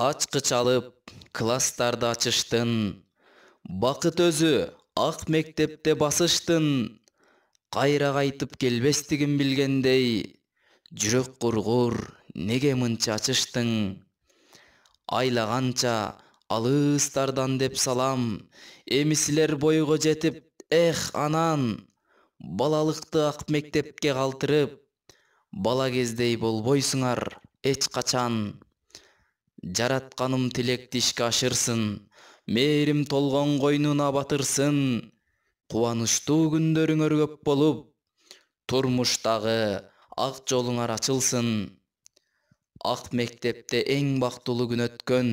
Ачкыч алып, класстарды ачыштын. Бакыт өзү ак мектепте басыштын. Кайра кайтып келбестигин билгендей, жүрөк кургур, неге мынча ачыштың? Айлаганча алыстардан деп салам, эми силер бойго жетип, анан. Балалыкты ак мектепке калтырып, бала кездей болбойсуңар эч качан. Жаратканым тилекти ишке ашырсын, мээрим толгон койнуна батырсын. Кубанычтуу күндөрүңөр көп болуп, турмуштагы ак жолуңар ачылсын. Ак мектепте эң бактылуу күн өткөн,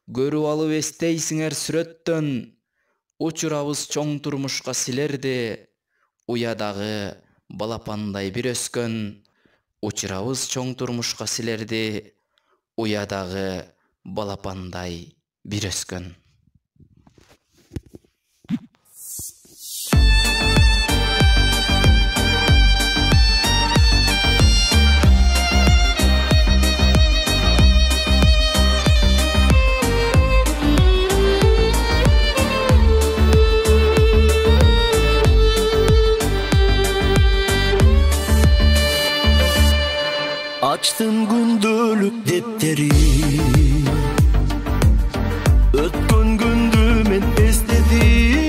көрүп алып эстейсиңер сүрөттөн. Учурабыз чоң турмушка силерди, уядагы балапандай бир өскөн. Учурабыз чоң турмушка силерди, уядагы балапандай бир өскөн. Açtım gündülük defteri, ötkön gündü men esledim.